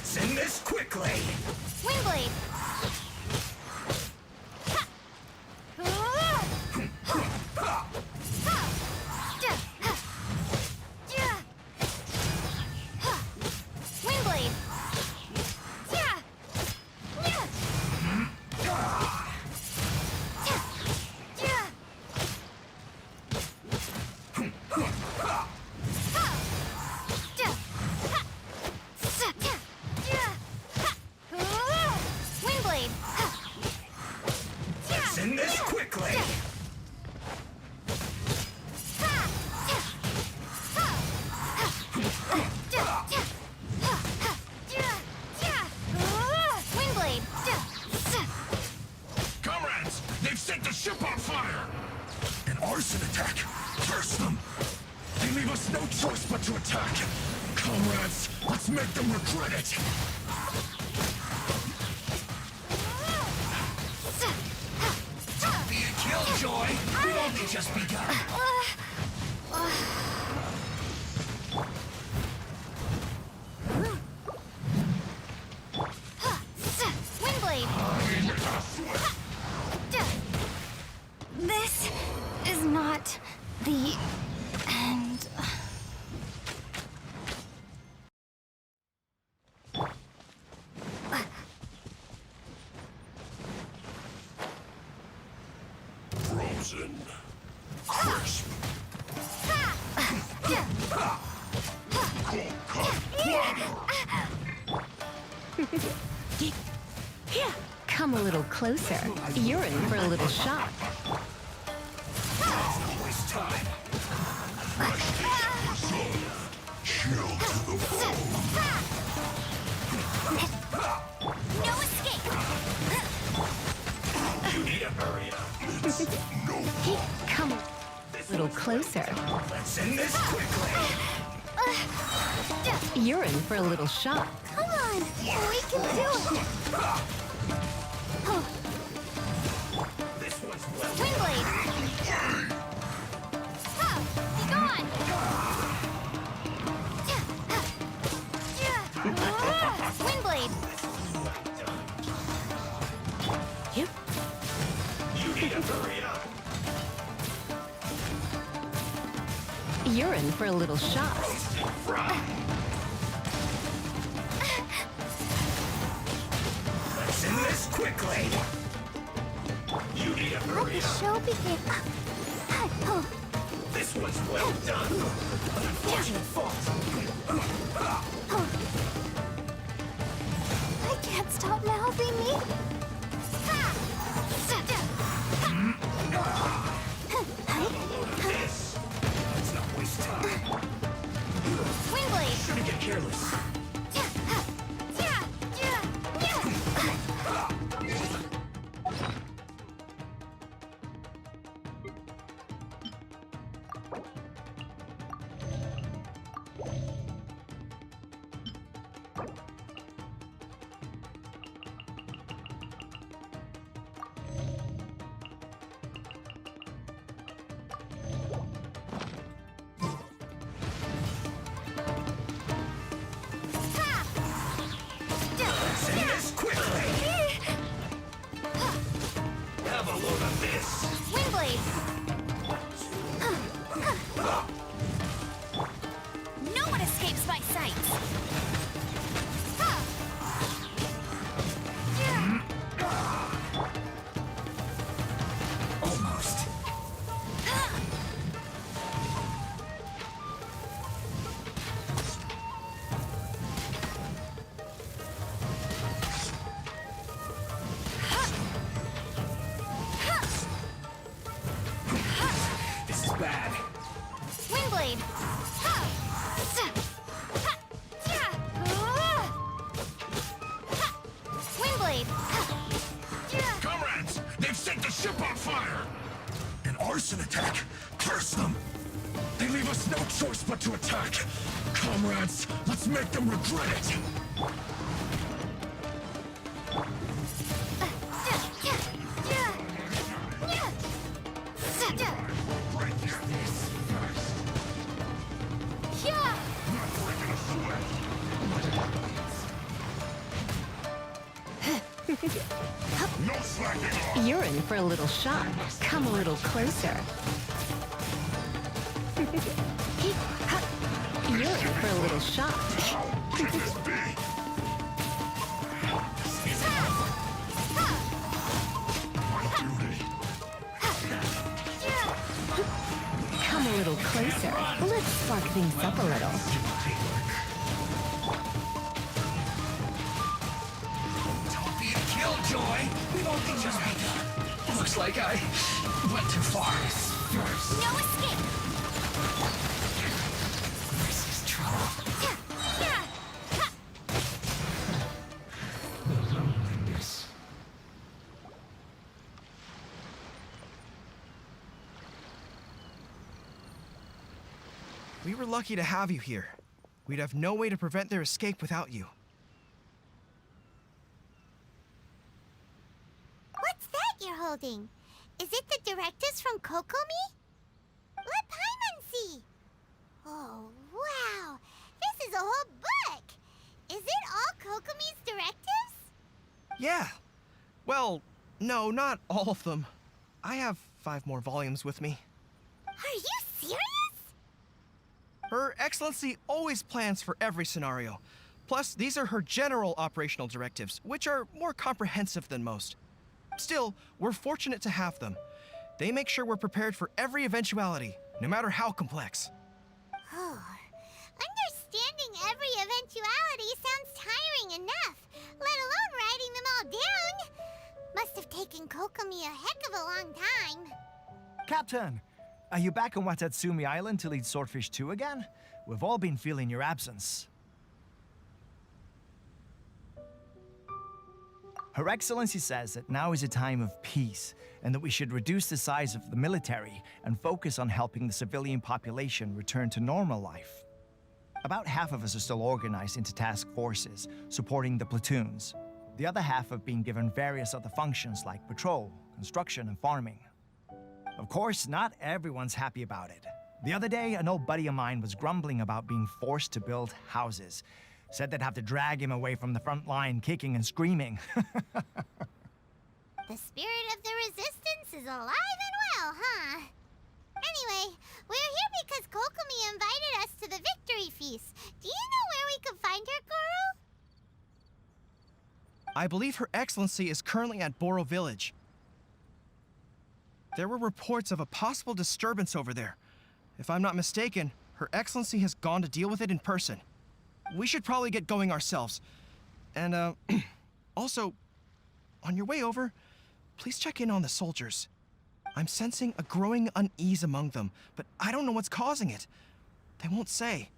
Send this quickly! Windblade! Windblade! Windblade! Send this quickly! Windblade! Comrades! They've set the ship on fire! An arson attack! Curse them! They leave us no choice but to attack! Comrades, let's make them regret it! Don't be a killjoy! We've only just begun! Windblade! This is not the end. Frozen. Crisp. Cold cut. Come a little closer. You're in for a little shock. Don't waste time. Chill to the bone. No escape! You need to hurry up. Come a little closer. Let's end this quickly. You're in for a little shock. Come on! We can do it! This one's well. Windblade! Be gone! Windblade! Yep. You need to hurry up. You're in for a little shock. Let's end this quickly. You need to Let hurry the up. show begin. This one's well done. An unfortunate fault. I can't stop mouthing me. This. Let's not waste time. Windblade! Shouldn't get careless. Send this quickly. Have a load of this. Windblade! No one escapes my sight! Almost. This is bad. Windblade! Windblade! Comrades, they've set the ship on fire. An arson attack. Curse them. They leave us no choice but to attack. Comrades, let's make them regret it. No slacking off! You're in for a little shock. Come a little closer. You're in for a little shock. Could this be? My duty. Come a little closer. Let's spark things up a little. Don't be a killjoy! We've only just begun. Looks like I went too far. First. No escape! This is trouble. We were lucky to have you here. We'd have no way to prevent their escape without you. What's that you're holding? Is it the directives from Kokomi? Let Paimon see! Oh, wow! This is a whole book! Is it all Kokomi's directives? Yeah. Well, no, not all of them. I have 5 more volumes with me. Are you serious? Her Excellency always plans for every scenario. Plus, these are her general operational directives, which are more comprehensive than most. Still, we're fortunate to have them. They make sure we're prepared for every eventuality, no matter how complex. Oh, understanding every eventuality sounds tiring enough, let alone writing them all down. Must have taken Kokomi a heck of a long time. Captain, are you back on Watatsumi Island to lead Swordfish 2 again? We've all been feeling your absence. Her Excellency says that now is a time of peace, and that we should reduce the size of the military and focus on helping the civilian population return to normal life. About half of us are still organized into task forces, supporting the platoons. The other half have been given various other functions like patrol, construction, and farming. Of course, not everyone's happy about it. The other day, an old buddy of mine was grumbling about being forced to build houses. Said they'd have to drag him away from the front line, kicking and screaming. The spirit of the resistance is alive and well, huh? Anyway, we're here because Kokomi invited us to the victory feast. Do you know where we can find her, Goro? I believe Her Excellency is currently at Boro Village. There were reports of a possible disturbance over there. If I'm not mistaken, Her Excellency has gone to deal with it in person. We should probably get going ourselves. And, also, on your way over, please check in on the soldiers. I'm sensing a growing unease among them, but I don't know what's causing it. They won't say.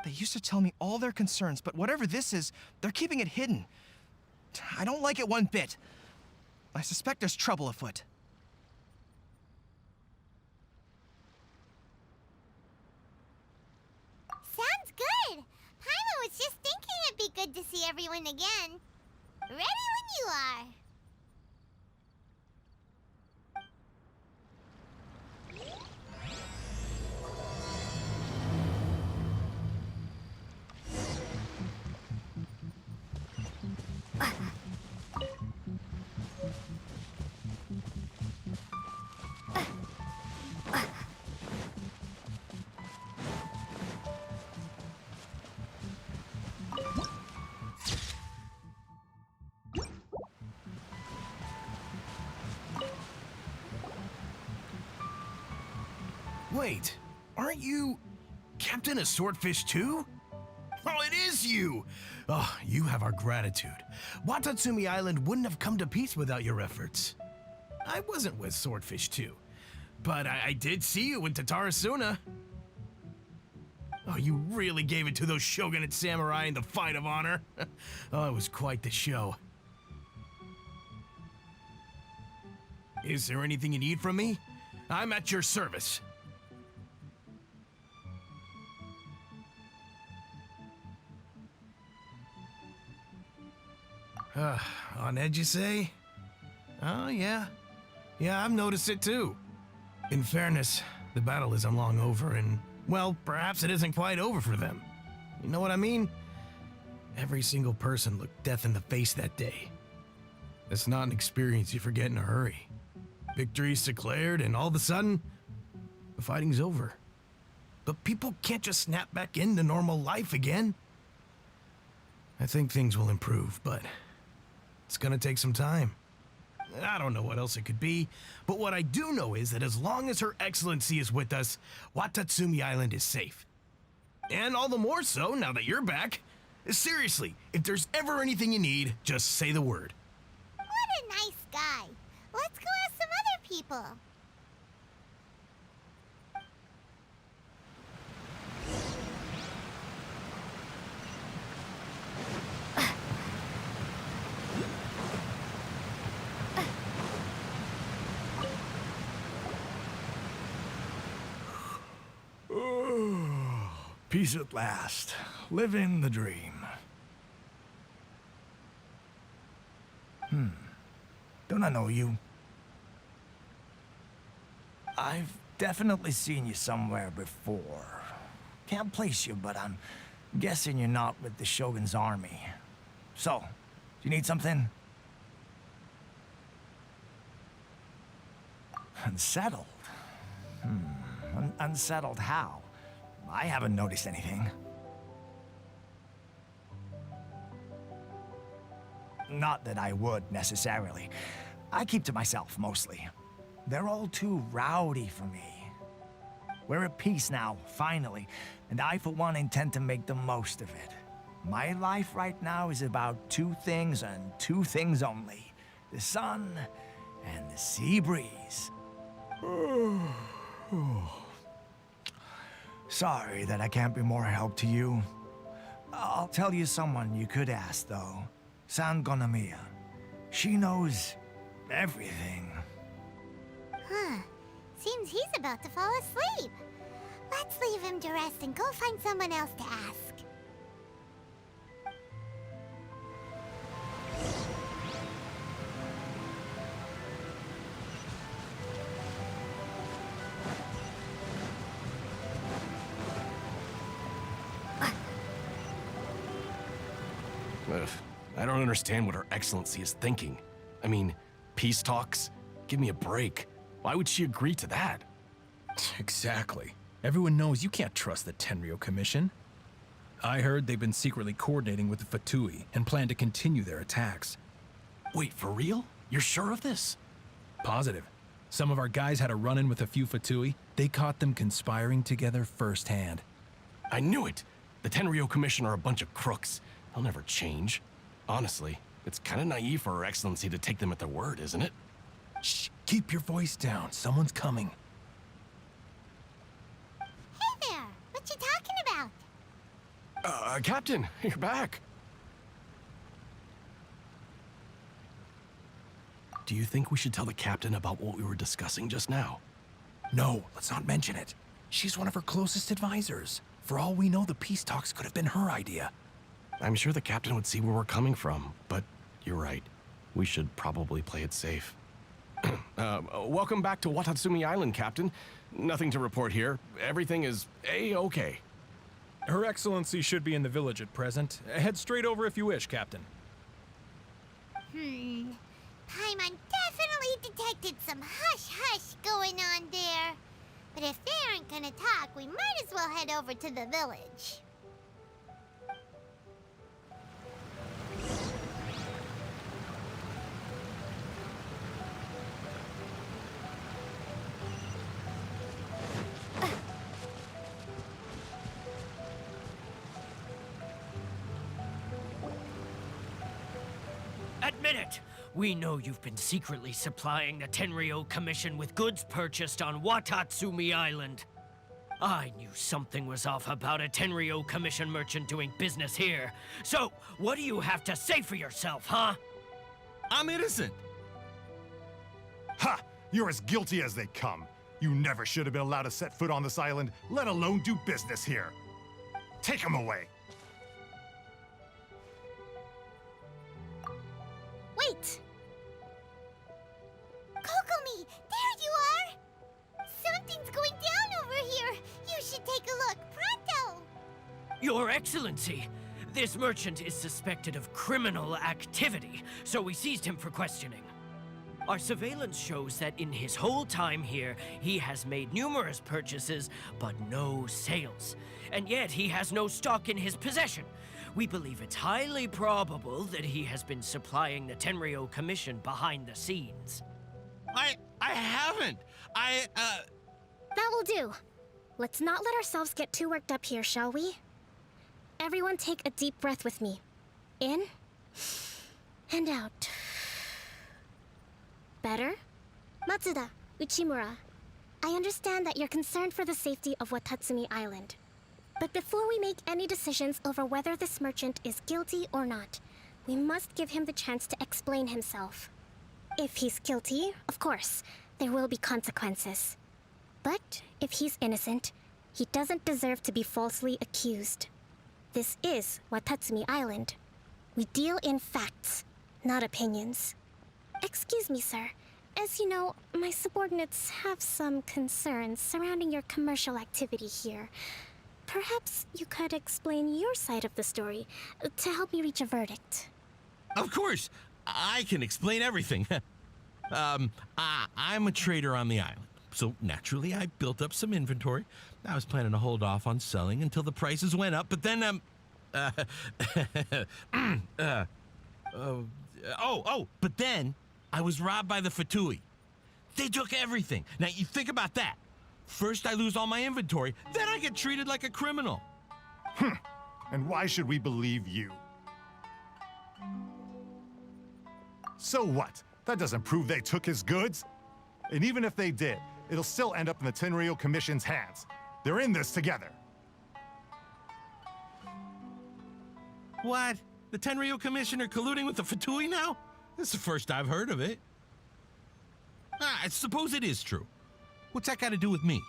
They used to tell me all their concerns, but whatever this is, they're keeping it hidden. I don't like it one bit. I suspect there's trouble afoot. Sounds good. Paimon was just thinking it'd be good to see everyone again. Ready when you are. Wait, aren't you Captain of Swordfish too? Oh, it is you! Oh, you have our gratitude. Watatsumi Island wouldn't have come to peace without your efforts. I wasn't with Swordfish 2, but I did see you in Tatarasuna. Oh, you really gave it to those shogunate samurai in the fight of honor. Oh, it was quite the show. Is there anything you need from me? I'm at your service. On edge, you say? Oh, yeah. Yeah, I've noticed it too. In fairness, the battle isn't long over, and, well, perhaps it isn't quite over for them. You know what I mean? Every single person looked death in the face that day. It's not an experience you forget in a hurry. Victory's declared, and all of a sudden, the fighting's over. But people can't just snap back into normal life again. I think things will improve, but it's gonna take some time. I don't know what else it could be, but what I do know is that as long as Her Excellency is with us, Watatsumi Island is safe. And all the more so now that you're back. Seriously, if there's ever anything you need, just say the word. What a nice guy. Let's go ask some other people. Peace at last. Living the dream. Don't I know you? I've definitely seen you somewhere before. Can't place you, but I'm guessing you're not with the Shogun's army. So, do you need something? Unsettled? Unsettled how? I haven't noticed anything. Not that I would, necessarily. I keep to myself, mostly. They're all too rowdy for me. We're at peace now, finally, and I, for one, intend to make the most of it. My life right now is about two things and two things only. The sun and the sea breeze. Sorry that I can't be more help to you. I'll tell you someone you could ask, though. San Gonamiya. She knows everything. Huh. Seems he's about to fall asleep. Let's leave him to rest and go find someone else to ask. I don't understand what Her Excellency is thinking. I mean, peace talks? Give me a break. Why would she agree to that? Exactly. Everyone knows you can't trust the Tenryo Commission. I heard they've been secretly coordinating with the Fatui and plan to continue their attacks. Wait, for real? You're sure of this? Positive. Some of our guys had a run-in with a few Fatui. They caught them conspiring together firsthand. I knew it! The Tenryo Commission are a bunch of crooks. They'll never change. Honestly, it's kind of naive for Her Excellency to take them at their word, isn't it? Shh, keep your voice down. Someone's coming. Hey there! What you talking about? Captain, you're back. Do you think we should tell the captain about what we were discussing just now? No, let's not mention it. She's one of her closest advisors. For all we know, the peace talks could have been her idea. I'm sure the captain would see where we're coming from, but you're right. We should probably play it safe. Welcome back to Watatsumi Island, Captain. Nothing to report here. Everything is A-okay. Her Excellency should be in the village at present. Head straight over if you wish, Captain. Paimon definitely detected some hush-hush going on there. But if they aren't gonna talk, we might as well head over to the village. Admit it! We know you've been secretly supplying the Tenryo Commission with goods purchased on Watatsumi Island. I knew something was off about a Tenryo Commission merchant doing business here. So, what do you have to say for yourself, huh? I'm innocent! Ha! You're as guilty as they come. You never should have been allowed to set foot on this island, let alone do business here. Take him away! Wait! Kokomi, there you are! Something's going down over here! You should take a look, pronto! Your Excellency! This merchant is suspected of criminal activity, so we seized him for questioning. Our surveillance shows that in his whole time here, he has made numerous purchases, but no sales. And yet he has no stock in his possession. We believe it's highly probable that he has been supplying the Tenryo Commission behind the scenes. I haven't. That will do. Let's not let ourselves get too worked up here, shall we? Everyone take a deep breath with me. In and out. Better? Matsuda, Uchimura, I understand that you're concerned for the safety of Watatsumi Island. But before we make any decisions over whether this merchant is guilty or not, we must give him the chance to explain himself. If he's guilty, of course, there will be consequences. But if he's innocent, he doesn't deserve to be falsely accused. This is Watatsumi Island. We deal in facts, not opinions. Excuse me, sir. As you know, my subordinates have some concerns surrounding your commercial activity here. Perhaps you could explain your side of the story to help me reach a verdict. Of course, I can explain everything. I'm a trader on the island, so naturally I built up some inventory. I was planning to hold off on selling until the prices went up, but then, but then I was robbed by the Fatui. They took everything. Now, you think about that. First I lose all my inventory, then I get treated like a criminal. And why should we believe you? So what? That doesn't prove they took his goods. And even if they did, it'll still end up in the Tenryo Commission's hands. They're in this together. What? The Tenryo Commissioner colluding with the Fatui now? This is the first I've heard of it. I suppose it is true. What's that got to do with me?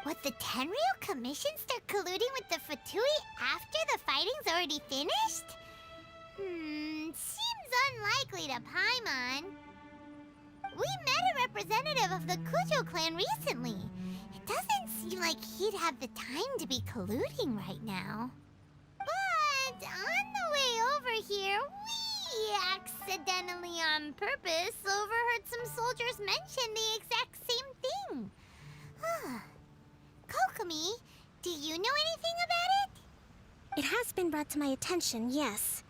What, the Tenryo Commission start colluding with the Fatui after the fighting's already finished? Seems unlikely to Paimon. We met a representative of the Kujo clan recently. It doesn't seem like he'd have the time to be colluding right now. But on the way over here, we accidentally on purpose overheard some soldiers mention the exact same thing. Kokomi, do you know anything about it? It has been brought to my attention, yes.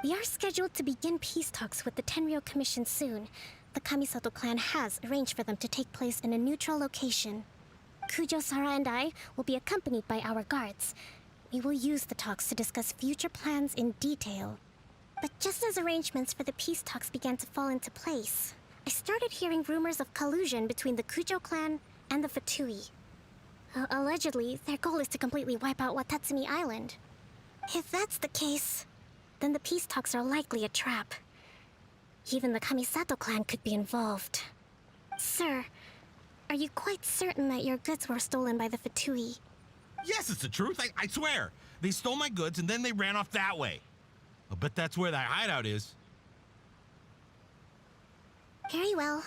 We are scheduled to begin peace talks with the Tenryo Commission soon. The Kamisato clan has arranged for them to take place in a neutral location. Kujo-Sara and I will be accompanied by our guards. We will use the talks to discuss future plans in detail. But just as arrangements for the peace talks began to fall into place, I started hearing rumors of collusion between the Kujo clan and the Fatui. Allegedly, their goal is to completely wipe out Watatsumi Island. If that's the case, then the peace talks are likely a trap. Even the Kamisato clan could be involved. Sir, are you quite certain that your goods were stolen by the Fatui? Yes, it's the truth. I swear. They stole my goods and then they ran off that way. I'll bet that's where that hideout is. Very well.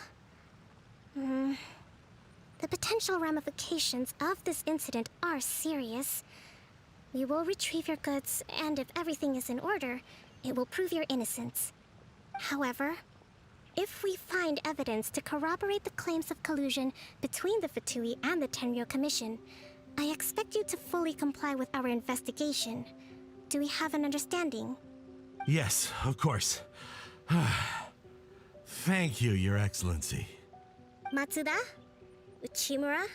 The potential ramifications of this incident are serious. We will retrieve your goods, and if everything is in order, it will prove your innocence. However, if we find evidence to corroborate the claims of collusion between the Fatui and the Tenryo Commission, I expect you to fully comply with our investigation. Do we have an understanding? Yes, of course. Thank you, Your Excellency. Matsuda? Uchimura?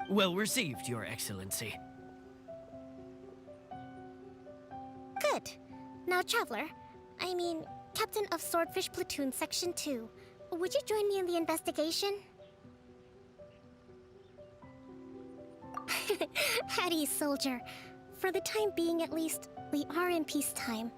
Well received, Your Excellency. Good. Now, Traveler, Captain of Swordfish Platoon Section 2, would you join me in the investigation? At ease, soldier. For the time being, at least, we are in peacetime.